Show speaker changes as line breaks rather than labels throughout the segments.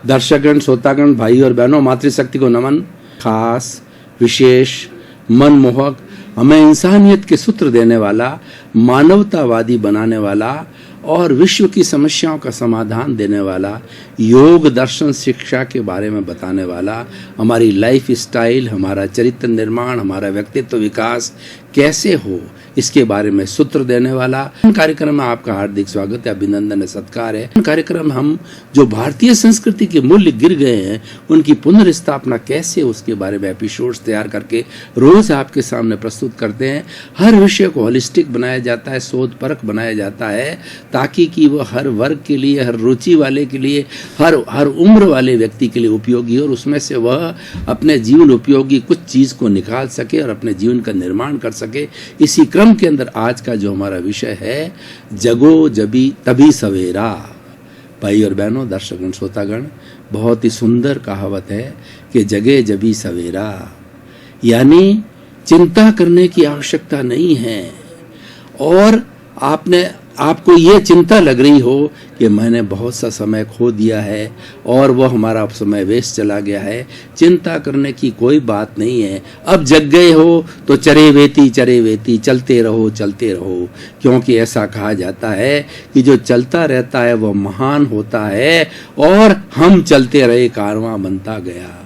दर्शकगण, श्रोतागण, भाई और बहनों, मातृशक्ति को नमन। खास, विशेष, मनमोहक, हमें इंसानियत के सूत्र देने वाला, मानवतावादी बनाने वाला और विश्व की समस्याओं का समाधान देने वाला, योग दर्शन शिक्षा के बारे में बताने वाला, हमारी लाइफ स्टाइल, हमारा चरित्र निर्माण, हमारा व्यक्तित्व विकास कैसे हो इसके बारे में सूत्र देने वाला कार्यक्रम में आपका हार्दिक स्वागत है, अभिनंदन है, सत्कार है। कार्यक्रम हम जो भारतीय संस्कृति के मूल्य गिर गए हैं उनकी पुनर्स्थापना कैसे, उसके बारे में एपिसोड्स तैयार करके रोज आपके सामने प्रस्तुत करते हैं। हर विषय को होलिस्टिक बनाया जाता है, शोध परक बनाया जाता है, ताकि कि वो हर वर्ग के लिए, हर रुचि वाले के लिए, हर उम्र वाले व्यक्ति के लिए उपयोगी हो और उसमें से वह अपने जीवन उपयोगी कुछ चीज को निकाल सके और अपने जीवन का निर्माण कर सके। इसी क्रम के अंदर आज का जो हमारा विषय है, जगो जबी तभी सवेरा। भाई और बहनों, दर्शकगण, श्रोतागण, बहुत ही सुंदर कहावत है कि जगे जबी सवेरा, यानी चिंता करने की आवश्यकता नहीं है। और आपको ये चिंता लग रही हो कि मैंने बहुत सा समय खो दिया है और वो हमारा समय वेस्ट चला गया है, चिंता करने की कोई बात नहीं है। अब जग गए हो तो चरे वेती चलते रहो, क्योंकि ऐसा कहा जाता है कि जो चलता रहता है वो महान होता है और हम चलते रहे कारवां बनता गया।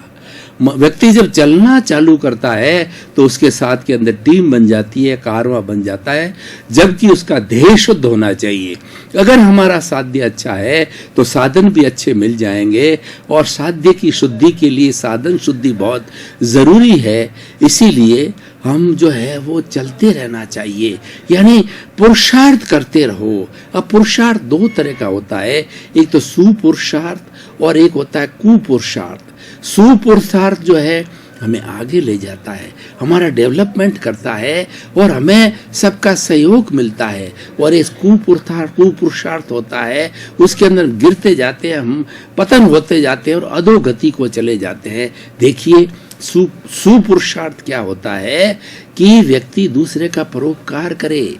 व्यक्ति जब चलना चालू करता है तो उसके साथ के अंदर टीम बन जाती है, कारवां बन जाता है, जबकि उसका ध्येय शुद्ध होना चाहिए। अगर हमारा साध्य अच्छा है तो साधन भी अच्छे मिल जाएंगे और साध्य की शुद्धि के लिए साधन शुद्धि बहुत जरूरी है। इसीलिए हम जो है वो चलते रहना चाहिए, यानी पुरुषार्थ करते रहो। अब पुरुषार्थ दो तरह का होता है, एक तो सुपुरुषार्थ और एक होता है कुपुरुषार्थ। सुपुरुषार्थ जो है हमें आगे ले जाता है, हमारा डेवलपमेंट करता है और हमें सबका सहयोग मिलता है। और इस कुपुरुषार्थ होता है, उसके अंदर गिरते जाते हैं हम, पतन होते जाते हैं और अधोगति को चले जाते हैं। देखिए, सुपुरुषार्थ क्या होता है कि व्यक्ति दूसरे का परोपकार करे,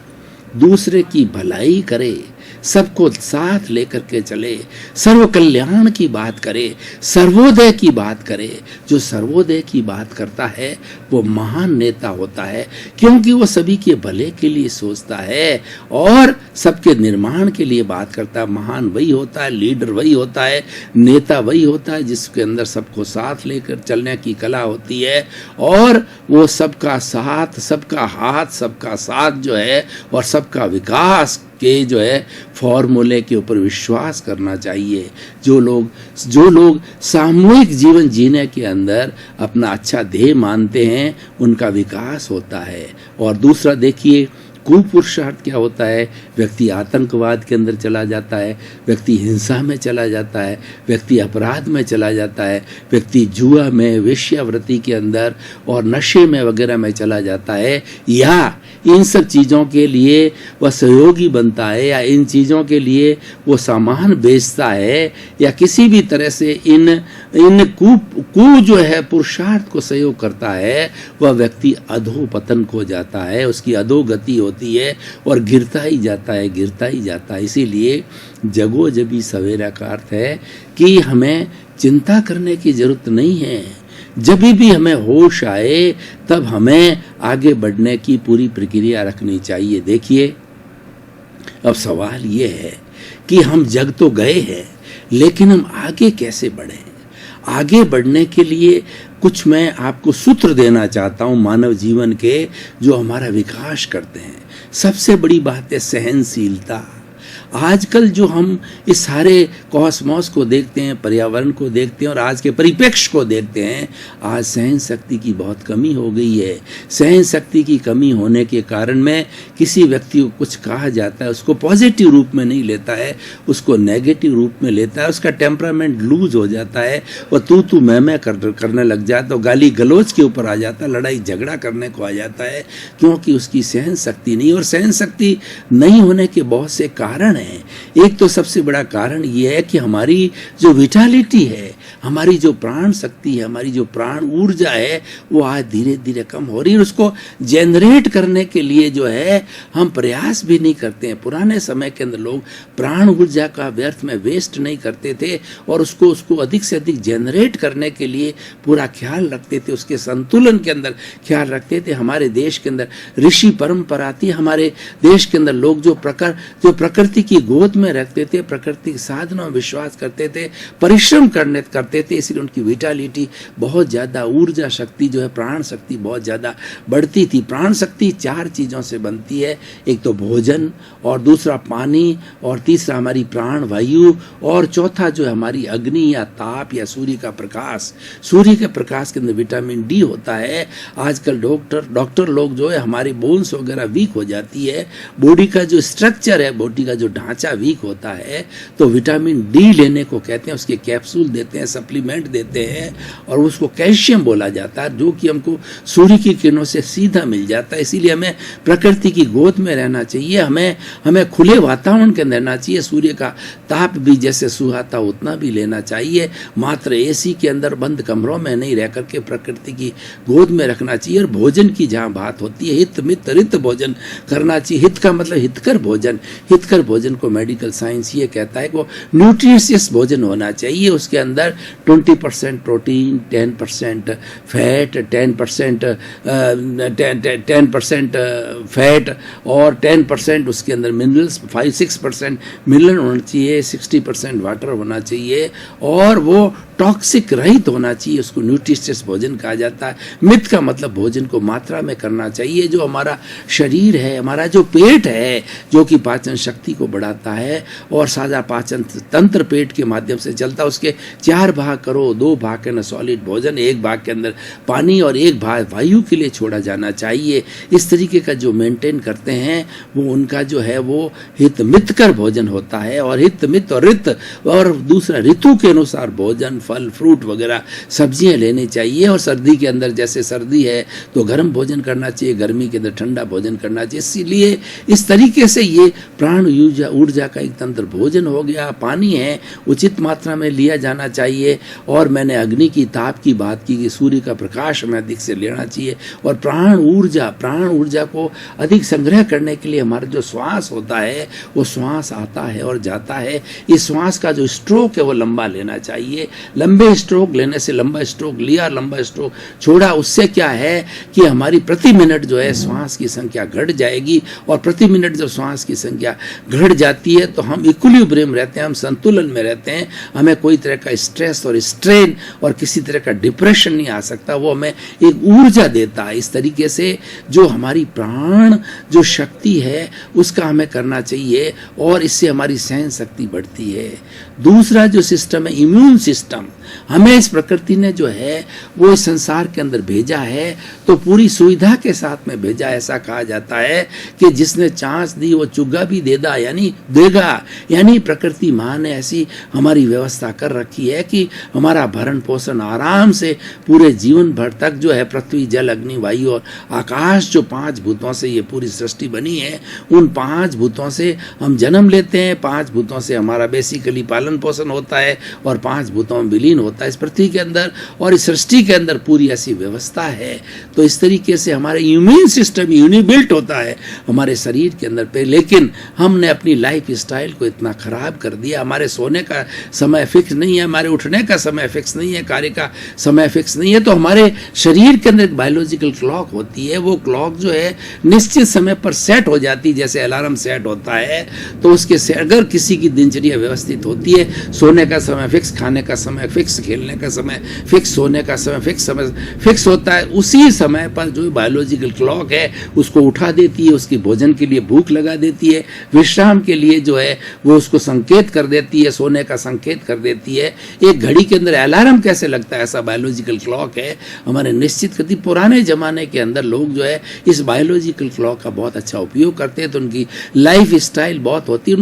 दूसरे की भलाई करे, सबको साथ लेकर के चले, सर्व कल्याण की बात करे, सर्वोदय की बात करे। जो सर्वोदय की बात करता है वो महान नेता होता है, क्योंकि वो सभी के भले के लिए सोचता है और सबके निर्माण के लिए बात करता है। महान वही होता है, लीडर वही होता है, नेता वही होता है जिसके अंदर सबको साथ लेकर चलने की कला होती है और वो सबका साथ, सबका हाथ, सबका साथ जो है और सबका विकास के जो है फॉर्मूले के ऊपर विश्वास करना चाहिए। जो लोग सामूहिक जीवन जीने के अंदर अपना अच्छा ध्येय मानते हैं, उनका विकास होता है। और दूसरा देखिए, कुपुरुषार्थ क्या होता है, व्यक्ति आतंकवाद के अंदर चला जाता है, व्यक्ति हिंसा में चला जाता है, व्यक्ति अपराध में चला जाता है, व्यक्ति जुआ में, वेश्यावृत्ति के अंदर और नशे में वगैरह में चला जाता है, या इन सब चीज़ों के लिए वह सहयोगी बनता है, या इन चीज़ों के लिए वो सामान बेचता है, या किसी भी तरह से इन कु जो है पुरुषार्थ को सहयोग करता है, वह व्यक्ति अधोपतन को जाता है, उसकी अधोगति होती है और गिरता ही जाता है। इसीलिए जगो जबी सवेरा का अर्थ है कि हमें चिंता करने की जरूरत नहीं है। जब भी हमें होश आए तब हमें आगे बढ़ने की पूरी प्रक्रिया रखनी चाहिए। देखिए, अब सवाल ये है कि हम जग तो गए हैं, लेकिन हम आगे कैसे बढ़ें? आगे बढ़ने के लिए कुछ मैं आपको सूत्र देना चाहता हूं मानव जीवन के, जो हमारा विकास करते हैं। सबसे बड़ी बात है सहनशीलता। आजकल जो हम इस सारे कॉस्मॉस को देखते हैं, पर्यावरण को देखते हैं और आज के परिप्रेक्ष्य को देखते हैं, आज सहन शक्ति की बहुत कमी हो गई है। सहन शक्ति की कमी होने के कारण में किसी व्यक्ति को कुछ कहा जाता है, उसको पॉजिटिव रूप में नहीं लेता है, उसको नेगेटिव रूप में लेता है, उसका टेम्परामेंट लूज हो जाता है और तू मैं करने लग जाता है, तो गाली गलौज के ऊपर आ जाता है, लड़ाई झगड़ा करने को आ जाता है, क्योंकि उसकी सहन शक्ति नहीं। और सहन शक्ति नहीं होने के बहुत से कारण हैं। एक तो सबसे बड़ा कारण ये है कि हमारी जो विटालिटी है, हमारी जो प्राण शक्ति है, हमारी जो प्राण ऊर्जा है, वो आज धीरे धीरे कम हो रही है। उसको जनरेट करने के लिए जो है हम प्रयास भी नहीं करते हैं। पुराने समय के अंदर लोग प्राण ऊर्जा का व्यर्थ में वेस्ट नहीं करते थे और उसको अधिक से अधिक जनरेट करने के लिए पूरा ख्याल रखते थे, उसके संतुलन के अंदर ख्याल रखते थे। हमारे देश के अंदर ऋषि परंपरा थी, हमारे देश के अंदर लोग जो प्रकृति की गोद में रखते थे, प्रकृति के साधनों में विश्वास करते थे, परिश्रम करते थे, इसलिए उनकी विटालिटी बहुत ज़्यादा, ऊर्जा शक्ति जो है, प्राण शक्ति बहुत ज़्यादा बढ़ती थी। प्राण शक्ति 4 चीज़ों से बनती है, एक तो भोजन, और दूसरा पानी, और तीसरा हमारी प्राण वायु, और चौथा जो है हमारी अग्नि या ताप या सूर्य का प्रकाश। सूर्य के प्रकाश के अंदर विटामिन डी होता है। आजकल डॉक्टर लोग जो है, हमारी बोन्स वगैरह वीक हो जाती है, बॉडी का जो स्ट्रक्चर है, बॉडी का जो ढांचा वीक होता है, तो विटामिन डी लेने को कहते हैं, उसके कैप्सूल देते हैं, सप्लीमेंट देते हैं, और उसको कैल्शियम बोला जाता है, जो कि हमको सूर्य की किरणों से सीधा मिल जाता है। इसीलिए हमें प्रकृति की गोद में रहना चाहिए, हमें खुले वातावरण के अंदर रहना चाहिए। सूर्य का ताप भी जैसे सुहाता उतना भी लेना चाहिए, मात्र एसी के अंदर बंद कमरों में नहीं रह करके प्रकृति की गोद में रखना चाहिए। और भोजन की जहाँ बात होती है, हित मित रित भोजन करना चाहिए। हित का मतलब हितकर भोजन। हितकर भोजन को मेडिकल साइंस ये कहता है कि वो न्यूट्रिशियस भोजन होना चाहिए। उसके अंदर 20% प्रोटीन, 10% फैट, 10% फैट और 10% उसके अंदर मिनरल्स, 5-6% मिनरल होना चाहिए, 60% वाटर होना चाहिए, और वो टॉक्सिक रहित होना चाहिए। उसको न्यूट्रिशियस भोजन कहा जाता है। मित का मतलब भोजन को मात्रा में करना चाहिए। जो हमारा शरीर है, हमारा जो पेट है, जो कि पाचन शक्ति को बढ़ाता है, और साझा पाचन तंत्र पेट के माध्यम से चलता है, उसके 4 भाग करो। 2 भाग के अंदर सॉलिड भोजन, 1 भाग के अंदर पानी, और 1 भाग वायु के लिए छोड़ा जाना चाहिए। इस तरीके का जो मेंटेन करते हैं, वो उनका जो है वो हित मितकर भोजन होता है। और हित मित और रित, और दूसरा ऋतु के अनुसार भोजन, फल फ्रूट वगैरह सब्जियां लेनी चाहिए। और सर्दी के अंदर, जैसे सर्दी है तो गर्म भोजन करना चाहिए, गर्मी के अंदर ठंडा भोजन करना चाहिए। इसीलिए इस तरीके से ये प्राण ऊर्जा का एक तंत्र भोजन हो गया। पानी है, उचित मात्रा में लिया जाना चाहिए। और मैंने अग्नि की ताप की बात की कि सूर्य का प्रकाश हमें अधिक से लेना चाहिए। और प्राण ऊर्जा को अधिक संग्रह करने के लिए हमारा जो श्वास होता है, वो श्वास आता है और जाता है। इस श्वास का जो स्ट्रोक है वो लंबा लेना चाहिए। लंबे स्ट्रोक लेने से, लंबा स्ट्रोक लिया, लंबा स्ट्रोक छोड़ा, उससे क्या है कि हमारी प्रति मिनट जो है श्वास की संख्या घट जाएगी। और प्रति मिनट जब श्वास की संख्या घट जाती है तो हम इक्विलिब्रियम रहते हैं, हम संतुलन में रहते हैं। हमें कोई तरह का स्ट्रेस और स्ट्रेन और किसी तरह का डिप्रेशन नहीं आ सकता। वो हमें एक ऊर्जा देता है। इस तरीके से जो हमारी प्राण जो शक्ति है उसका हमें करना चाहिए, और इससे हमारी सहन शक्ति बढ़ती है। दूसरा जो सिस्टम है, इम्यून सिस्टम, हमें इस प्रकृति ने जो है वो इस संसार के अंदर भेजा है, तो पूरी सुविधा के साथ में भेजा। ऐसा कहा जाता है कि जिसने चांस दी वो चुग्गा भी देगा, यानी प्रकृति माँ ने ऐसी हमारी व्यवस्था कर रखी है कि हमारा भरण पोषण आराम से पूरे जीवन भर तक जो है, पृथ्वी जल अग्नि वायु और आकाश, जो 5 भूतों से ये पूरी सृष्टि बनी है, उन 5 भूतों से हम जन्म लेते हैं, 5 भूतों से हमारा बेसिकली पालन पोषण होता है, और 5 भूतों में विलीन होता है इस पृथ्वी के अंदर। और इस सृष्टि के अंदर पूरी ऐसी व्यवस्था है। तो इस तरीके से हमारा इम्यून सिस्टम यूनिबिल्ट होता है हमारे शरीर के अंदर पे। लेकिन हमने अपनी लाइफ स्टाइल को इतना खराब कर दिया। हमारे सोने का समय फिक्स नहीं है, हमारे उठने का समय फिक्स नहीं है, कार्य का समय फिक्स नहीं है। तो हमारे शरीर के अंदर एक बायोलॉजिकल क्लॉक होती है। वो क्लॉक जो है निश्चित समय पर सेट हो जाती है, जैसे अलार्म सेट होता है। तो उसके से अगर किसी की दिनचर्या व्यवस्थित होती है, सोने का समय फिक्स, खाने का समय फिक्स, खेलने का समय फिक्स, सोने का समय फिक्स, समय फिक्स होता है, उसी समय पर जो बायोलॉजिकल क्लॉक है उसको उठा देती है, उसकी भोजन के लिए भूख लगा देती है, विश्राम के लिए जो है वो उसको संकेत कर देती है, सोने का संकेत कर देती है। एक घड़ी के अंदर अलार्म कैसे लगता है, ऐसा बायोलॉजिकल क्लॉक है हमारे निश्चित करती। पुराने जमाने के अंदर लोग जो है इस बायोलॉजिकल क्लॉक का बहुत अच्छा उपयोग करते हैं, तो उनकी लाइफ स्टाइल बहुत होती है।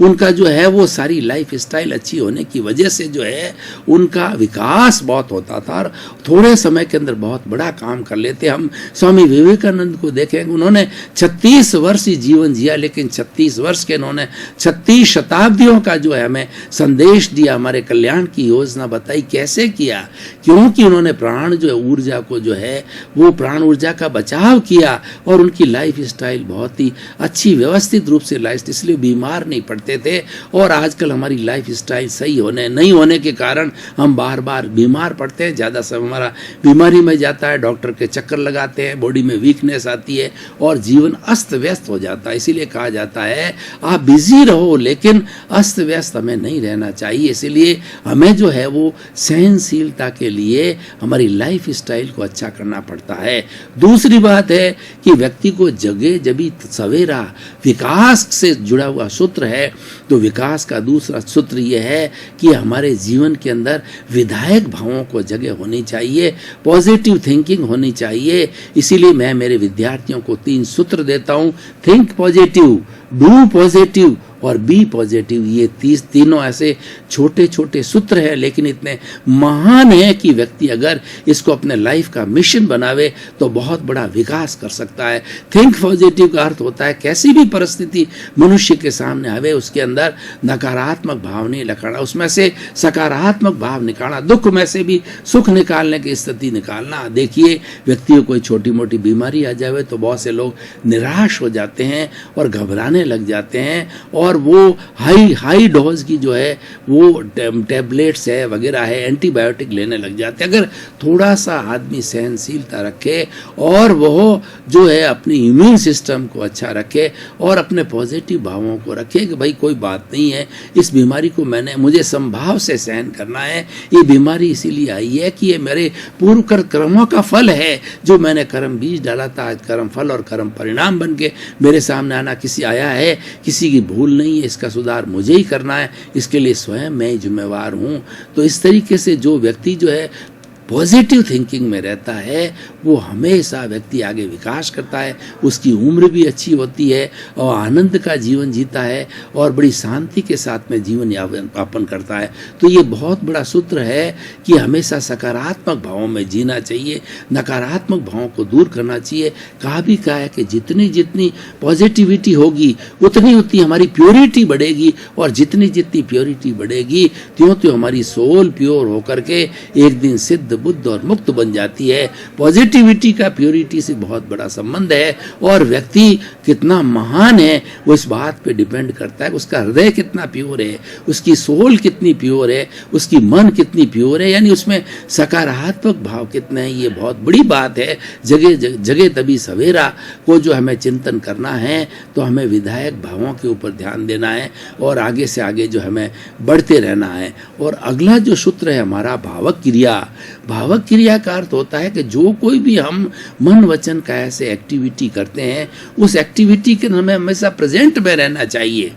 उनका जो है वो सारी लाइफ स्टाइल अच्छी होने की वजह से जो है उनका विकास बहुत होता था और थोड़े समय के अंदर बहुत बड़ा काम कर लेते। हम स्वामी विवेकानंद को देखेंगे, उन्होंने 36 वर्ष ही जीवन जिया, लेकिन 36 वर्ष के उन्होंने 36 शताब्दियों का जो है हमें संदेश दिया, हमारे कल्याण की योजना बताई। कैसे किया? क्योंकि उन्होंने प्राण जो है ऊर्जा को जो है वो प्राण ऊर्जा का बचाव किया और उनकी लाइफ स्टाइल बहुत ही अच्छी व्यवस्थित रूप से लाइफ, इसलिए बीमार नहीं पड़ते थे। और आजकल हमारी लाइफ स्टाइल सही नहीं होने के कारण हम बार बार बीमार पड़ते हैं, ज़्यादा समय हमारा बीमारी में जाता है, डॉक्टर के चक्कर लगाते हैं, बॉडी में वीकनेस आती है और जीवन अस्त व्यस्त हो जाता है। इसीलिए कहा जाता है आप बिजी रहो लेकिन अस्त व्यस्त हमें नहीं रहना चाहिए। इसीलिए हमें जो है वो सहनशीलता के लिए हमारी लाइफ स्टाइल को अच्छा करना पड़ता है। दूसरी बात है कि व्यक्ति को जगे जभी सवेरा विकास से जुड़ा हुआ सूत्र है। तो विकास का दूसरा सूत्र यह है कि हमारे जीवन के अंदर विधायक भावों को जगह होनी चाहिए, पॉजिटिव थिंकिंग होनी चाहिए। इसीलिए मैं मेरे विद्यार्थियों को 3 सूत्र देता हूं, थिंक पॉजिटिव, डू पॉजिटिव और बी पॉजिटिव। ये तीनों ऐसे छोटे छोटे सूत्र हैं लेकिन इतने महान है कि व्यक्ति अगर इसको अपने लाइफ का मिशन बनावे तो बहुत बड़ा विकास कर सकता है। थिंक पॉजिटिव का अर्थ होता है कैसी भी परिस्थिति मनुष्य के सामने आवे उसके अंदर नकारात्मक भाव नहीं रखना, उसमें से सकारात्मक भाव निकालना, दुख में से भी सुख निकालने की स्थिति निकालना। देखिए व्यक्ति को कोई छोटी मोटी बीमारी आ जाए तो बहुत से लोग निराश हो जाते हैं और घबराने लग जाते हैं और वो हाई डोज की जो है वो टैबलेट्स है वगैरह है एंटीबायोटिक लेने लग जाते हैं। अगर थोड़ा सा आदमी सहनशीलता रखे और वो जो है अपनी इम्यून सिस्टम को अच्छा रखे और अपने पॉजिटिव भावों को रखे कि भाई कोई बात नहीं है, इस बीमारी को मुझे संभाव से सहन करना है, ये बीमारी इसीलिए आई है कि ये मेरे पूर्व कर्मों का फल है, जो मैंने कर्म बीज डाला था आज कर्म फल और कर्म परिणाम बन के मेरे सामने आना किसी आया है, किसी की भूल नहीं है, इसका सुधार मुझे ही करना है, इसके लिए स्वयं मैं जिम्मेवार हूँ। तो इस तरीके से जो व्यक्ति जो है पॉजिटिव थिंकिंग में रहता है वो हमेशा व्यक्ति आगे विकास करता है, उसकी उम्र भी अच्छी होती है और आनंद का जीवन जीता है और बड़ी शांति के साथ में जीवन यापन करता है। तो ये बहुत बड़ा सूत्र है कि हमेशा सकारात्मक भावों में जीना चाहिए, नकारात्मक भावों को दूर करना चाहिए। कहा है कि जितनी जितनी पॉजिटिविटी होगी उतनी हमारी प्योरिटी बढ़ेगी और जितनी प्योरिटी बढ़ेगी त्यों हमारी सोल प्योर होकर के एक दिन सिद्ध बुद्ध और मुक्त बन जाती है। पॉजिटिविटी का प्योरिटी से बहुत बड़ा संबंध है और व्यक्ति कितना महान है वो इस बात पे डिपेंड करता है उसका हृदय कितना प्योर है, उसकी सोल कितनी प्योर है, उसकी मन कितनी प्योर है, यानी उसमें सकारात्मक भाव कितने हैं। ये बहुत बड़ी बात है। जगह तभी सवेरा को जो हमें चिंतन करना है तो हमें विधायक भावों के ऊपर ध्यान देना है और आगे से आगे जो हमें बढ़ते रहना है। और अगला जो सूत्र है हमारा भावक क्रिया। भावक क्रिया का अर्थ होता है कि जो कोई भी हम मन वचन काया से एक्टिविटी करते हैं उस एक्टिविटी के हमें हमेशा प्रेजेंट में रहना चाहिए।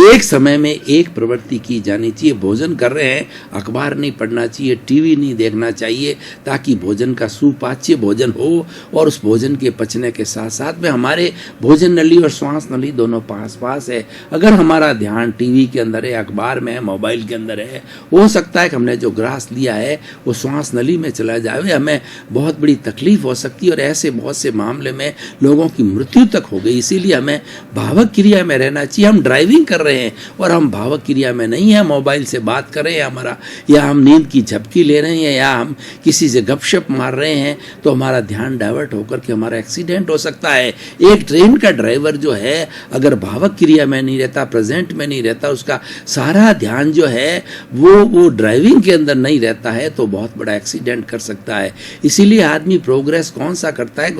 एक समय में एक प्रवृत्ति की जानी चाहिए। भोजन कर रहे हैं अखबार नहीं पढ़ना चाहिए, टीवी नहीं देखना चाहिए, ताकि भोजन का सुपाच्य भोजन हो और उस भोजन के पचने के साथ साथ में हमारे भोजन नली और श्वास नली दोनों पास पास है। अगर हमारा ध्यान टीवी के अंदर है, अखबार में है, मोबाइल के अंदर है, हो सकता है कि हमने जो ग्रास लिया है वो श्वास नली में चला जाए, हमें बहुत बड़ी तकलीफ हो सकती है और ऐसे बहुत से मामले में लोगों की मृत्यु तक हो गई। इसीलिए हमें भावक क्रिया में रहना चाहिए। हम ड्राइविंग कर रहे हैं और हम भावक क्रिया में नहीं है, मोबाइल से बात कर रहे हैं या हम नींद की झपकी ले रहे हैं या हम किसी से गपशप मार रहे हैं तो हमारा ध्यान डाइवर्ट होकर के हमारा एक्सीडेंट हो सकता है। एक ट्रेन का ड्राइवर जो है अगर भावक क्रिया में नहीं रहता, प्रेजेंट में नहीं रहता, उसका सारा ध्यान जो है वो ड्राइविंग के अंदर नहीं रहता है तो बहुत बड़ा एक्सीडेंट कर सकता है। इसीलिए आदमी प्रोग्रेस कौन सा करता है,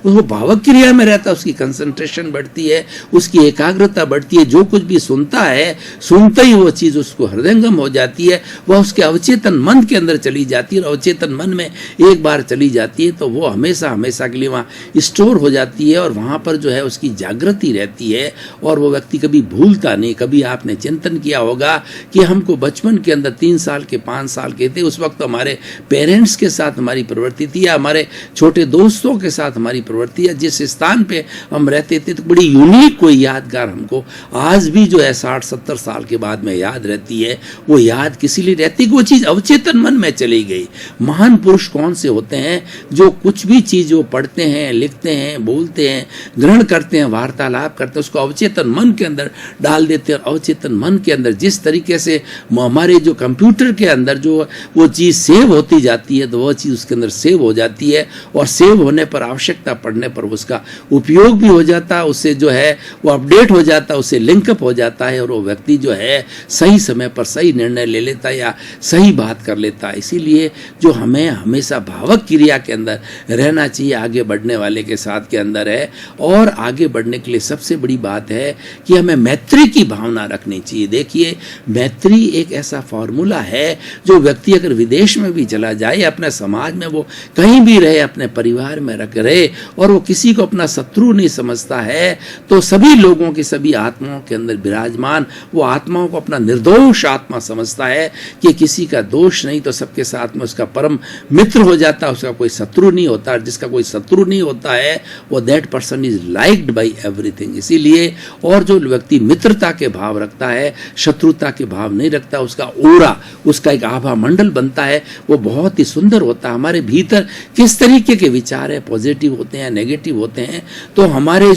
वो भावक क्रिया में रहता है, उसकी कंसंट्रेशन बढ़ती है, उसकी एकाग्रता बढ़ती है, जो कुछ भी सुनता है सुनते ही वो चीज उसको हृदयंगम हो जाती है, वह उसके अवचेतन मन के अंदर चली जाती है और अवचेतन मन में एक बार चली जाती है तो वो हमेशा हमेशा के लिए वहाँ स्टोर हो जाती है और वहाँ पर जो है उसकी जागृति रहती है और वो व्यक्ति कभी भूलता नहीं। कभी आपने चिंतन किया होगा कि हमको बचपन के अंदर 3 साल के 5 साल के थे, उस वक्त हमारे पेरेंट्स के साथ हमारी प्रवृत्ति थी या हमारे छोटे दोस्तों के साथ हमारी प्रवृत्ति या जिस स्थान पे हम रहते थे तो बड़ी यूनिक कोई यादगार हमको आज भी भी जो है 60-70 साल के बाद में याद रहती है, वो याद किसी लिए रहती है कि वो चीज़ अवचेतन मन में चली गई। महान पुरुष कौन से होते हैं? जो कुछ भी चीज़ वो पढ़ते हैं, लिखते हैं, बोलते हैं, ग्रहण करते हैं, वार्तालाप करते हैं, उसको अवचेतन मन के अंदर डाल देते हैं। अवचेतन मन के अंदर जिस तरीके से हमारे जो कंप्यूटर के अंदर जो वो चीज़ सेव होती जाती है, तो वह चीज़ उसके अंदर सेव हो जाती है, और सेव होने पर, आवश्यकता पड़ने पर उसका उपयोग भी हो जाता है, उससे जो है वो अपडेट हो जाता है, उससे लिंकअप हो जाता है, और वो व्यक्ति जो है सही समय पर सही निर्णय ले लेता है या सही बात कर लेता है। इसीलिए जो हमें हमेशा भावक क्रिया के अंदर रहना चाहिए, आगे बढ़ने वाले के साथ के अंदर है। और आगे बढ़ने के लिए सबसे बड़ी बात है कि हमें मैत्री की भावना रखनी चाहिए। देखिए, मैत्री एक ऐसा फॉर्मूला है जो व्यक्ति अगर विदेश में भी चला जाए, अपने समाज में वो कहीं भी रहे, अपने परिवार में रहे, और वो किसी को अपना शत्रु नहीं समझता है, तो सभी लोगों की, सभी आत्माओं के अंदर विराजमान वो आत्माओं को अपना निर्दोष आत्मा समझता है कि किसी का दोष नहीं, तो सबके साथ में उसका परम मित्र हो जाता है, उसका कोई शत्रु नहीं होता। जिसका कोई शत्रु नहीं होता है, वो that person is liked by everything. इसीलिए, और जो व्यक्ति मित्रता के भाव रखता है, शत्रुता के भाव नहीं रखता, उसका ओरा, उसका एक आभा मंडल बनता है, वो बहुत ही सुंदर होता है। हमारे भीतर किस तरीके के विचार है, पॉजिटिव होते हैं, नेगेटिव होते हैं, तो हमारे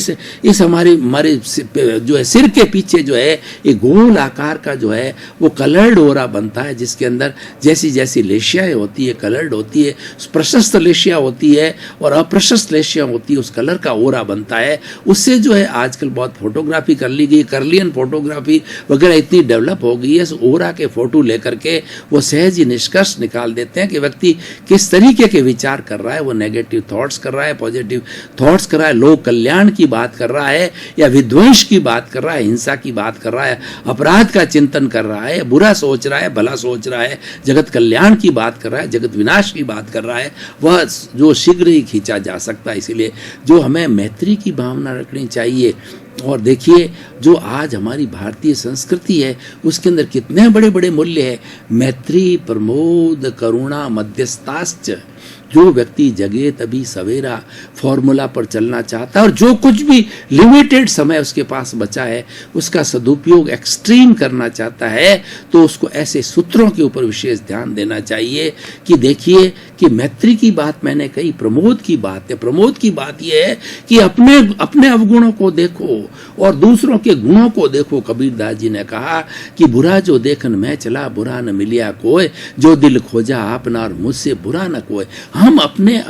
इस हमारे जो है सिर के पीछे जो है एक गोल आकार का जो है वो कलर्ड ओरा बनता है, जिसके अंदर जैसी जैसी लेशियाएं होती है, कलर्ड होती है, प्रशस्त लेशिया होती है और अप्रशस्त लेशिया होती है, उस कलर का ओरा बनता है। उससे जो है आजकल बहुत फोटोग्राफी कर ली गई, कर्लियन फोटोग्राफी वगैरह इतनी डेवलप हो गई है। उस ओरा के फोटो लेकर के वो सहज ही निष्कर्ष निकाल देते हैं कि व्यक्ति किस तरीके के विचार कर रहा है, वो नेगेटिव थॉट्स कर रहा है, पॉजिटिव थॉट्स कर रहा है, लोक कल्याण की बात कर रहा है या विध्वंस की बात कर रहा है, हिंसा की बात कर रहा है, अपराध का चिंतन कर रहा है, बुरा सोच रहा है, भला सोच रहा है, जगत कल्याण की बात कर रहा है, जगत विनाश की बात कर रहा है, वह जो शीघ्र ही खींचा जा सकता है। इसीलिए जो हमें मैत्री की भावना रखनी चाहिए। और देखिए, जो आज हमारी भारतीय संस्कृति है, उसके अंदर कितने बड़े बड़े मूल्य है। मैत्री, प्रमोद, करुणा, मध्यस्थाश्च। जो व्यक्ति जगे तभी सवेरा फॉर्मूला पर चलना चाहता है, और जो कुछ भी लिमिटेड समय उसके पास बचा है उसका सदुपयोग एक्सट्रीम करना चाहता है, तो उसको ऐसे सूत्रों के ऊपर विशेष ध्यान देना चाहिए। कि देखिए कि मैत्री की बात मैंने कही, प्रमोद की बात है। प्रमोद की बात यह है कि अपने अवगुणों को देखो और दूसरों के गुणों को देखो। कबीरदास जी ने कहा कि बुरा जो देखन मैं चला, बुरा न मिलिया कोय, जो दिल खोजा आपना और मुझसे बुरा न कोय। हम अपने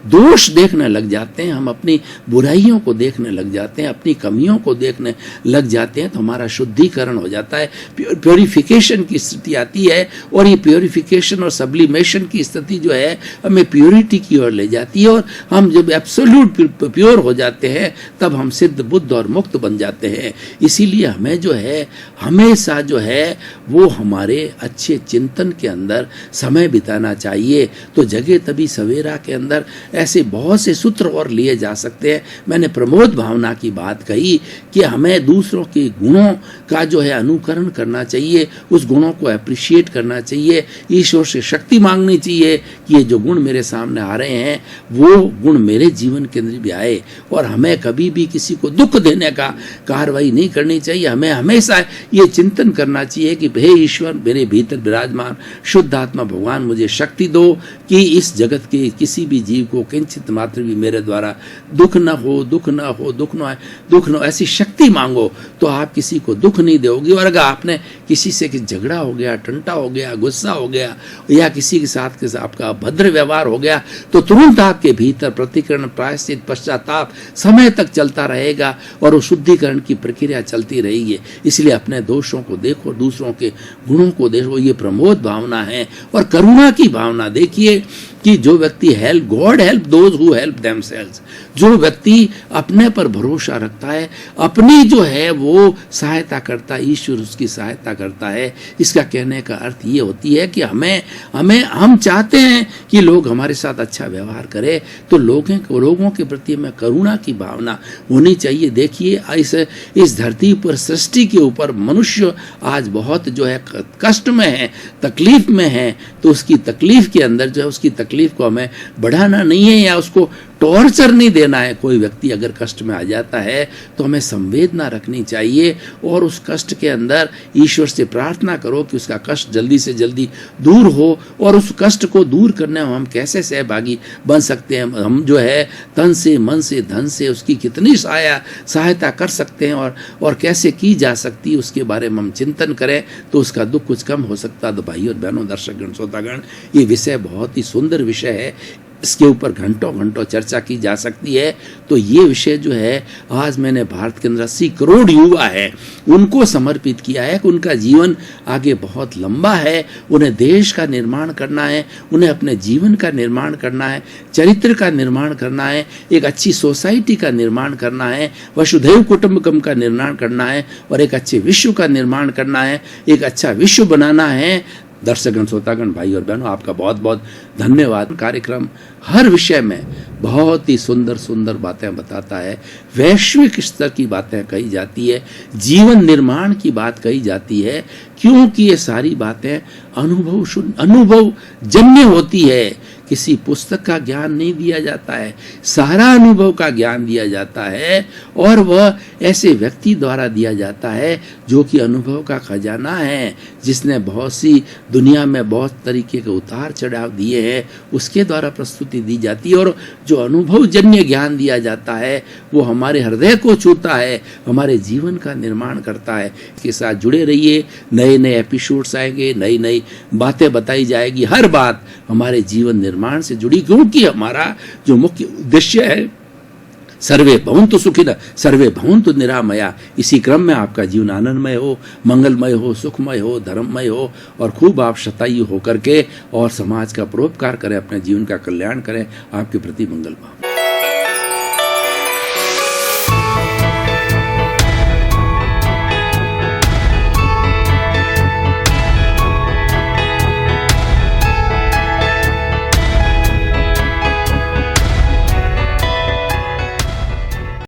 दोष देखने लग जाते हैं, हम अपनी बुराइयों को देखने लग जाते हैं, अपनी कमियों को देखने लग जाते हैं, तो हमारा शुद्धिकरण हो जाता है, प्योरिफिकेशन की स्थिति आती है। और ये प्योरिफिकेशन और सब्लिमेशन की स्थिति जो है हमें प्योरिटी की ओर ले जाती है, और हम जब एब्सोल्यूट प्योर हो जाते हैं तब हम सिद्ध, बुद्ध और मुक्त बन जाते हैं। इसीलिए हमें जो है हमेशा जो है वो हमारे अच्छे चिंतन के अंदर समय बिताना चाहिए। तो जगह तभी सवेरा के अंदर ऐसे बहुत से सूत्र और लिए जा सकते हैं। मैंने प्रमोद भावना की बात कही कि हमें दूसरों के गुणों का जो है अनुकरण करना चाहिए, उस गुणों को अप्रिशिएट करना चाहिए, ईश्वर से शक्ति मांगनी चाहिए कि ये जो गुण मेरे सामने आ रहे हैं वो गुण मेरे जीवन के अंदर भी आए। और हमें कभी भी किसी को दुख देने का कार्रवाई नहीं करनी चाहिए। हमें हमेशा ये चिंतन करना चाहिए कि हे ईश्वर, मेरे भीतर विराजमान शुद्ध आत्मा भगवान मुझे शक्ति दो कि इस जगत के किसी भी जीव को किंचित मात्र भी मेरे द्वारा दुख न हो, दुख न हो, दुख न हो। ऐसी शक्ति मांगो तो आप किसी को दुख नहीं दोगे। और अगर आपने किसी से झगड़ा हो गया, टंटा हो गया, गुस्सा हो गया या किसी के साथ आपका अभद्र व्यवहार हो गया, तो तुरंत आपके भीतर प्रतिकरण, प्रायश्चित, पश्चाताप समय तक चलता रहेगा और उस शुद्धिकरण की प्रक्रिया चलती रहेगी। इसलिए अपने दोषों को देखो, दूसरों के गुणों को देखो, ये प्रमोद भावना है। और करुणा की भावना देखिए कि जो व्यक्ति help, God help those who help themselves. जो व्यक्ति अपने पर भरोसा रखता है, अपनी जो है वो सहायता करता है, ईश्वर उसकी सहायता करता है। इसका कहने का अर्थ ये होती है कि हम चाहते हैं कि लोग हमारे साथ अच्छा व्यवहार करें, तो लोगों के प्रति हमें करुणा की भावना होनी चाहिए। देखिए, इस धरती पर, सृष्टि के ऊपर मनुष्य आज बहुत जो है कष्ट में है, तकलीफ में है, तो उसकी तकलीफ के अंदर जो है उसकी तकलीफ को हमें बढ़ाना नहीं है या उसको टॉर्चर नहीं देना है। कोई व्यक्ति अगर कष्ट में आ जाता है तो हमें संवेदना रखनी चाहिए और उस कष्ट के अंदर ईश्वर से प्रार्थना करो कि उसका कष्ट जल्दी से जल्दी दूर हो। और उस कष्ट को दूर करने में हम कैसे सहभागी बन सकते हैं, हम जो है तन से, मन से, धन से उसकी कितनी सहायता कर सकते हैं और कैसे की जा सकती है, उसके बारे में हम चिंतन करें तो उसका दुख कुछ कम हो सकता है। तो भाई और बहनों, दर्शकगण, श्रोतागण, ये विषय बहुत ही सुंदर विषय है, इसके ऊपर घंटों घंटों चर्चा की जा सकती है। तो ये विषय जो है आज मैंने भारत के अंदर 80 करोड़ युवा है उनको समर्पित किया है कि उनका जीवन आगे बहुत लंबा है, उन्हें देश का निर्माण करना है, उन्हें अपने जीवन का निर्माण करना है, चरित्र का निर्माण करना है, एक अच्छी सोसाइटी का निर्माण करना है, वसुधैव कुटुंबकम का निर्माण करना है और एक अच्छे विश्व का निर्माण करना है, एक अच्छा विश्व बनाना है। दर्शकगण, श्रोतागण, भाई और बहनों, आपका बहुत बहुत धन्यवाद। कार्यक्रम हर विषय में बहुत ही सुंदर सुंदर बातें बताता है, वैश्विक स्तर की बातें कही जाती है, जीवन निर्माण की बात कही जाती है, क्योंकि ये सारी बातें अनुभव जन्य होती है। किसी पुस्तक का ज्ञान नहीं दिया जाता है, सारा अनुभव का ज्ञान दिया जाता है और वह ऐसे व्यक्ति द्वारा दिया जाता है जो कि अनुभव का खजाना है, जिसने बहुत सी दुनिया में बहुत तरीके के उतार चढ़ाव दिए हैं, उसके द्वारा प्रस्तुति दी जाती है। और जो अनुभव जन्य ज्ञान दिया जाता है वो हमारे हृदय को छूता है, हमारे जीवन का निर्माण करता है। इसके साथ जुड़े रहिए, नए नए एपिसोड्स आएंगे, नई नई बातें बताई जाएगी, हर बात हमारे जीवन निर्माण से जुड़ी, क्योंकि हमारा जो मुख्य उद्देश्य है सर्वे भवन्तु सुखिनः सर्वे भवन्तु निरामया। इसी क्रम में आपका जीवन आनंदमय हो, मंगलमय हो, सुखमय हो, धर्ममय हो और खूब आप शतायु होकर के और समाज का परोपकार करें, अपने जीवन का कल्याण करें। आपके प्रति मंगल भाव।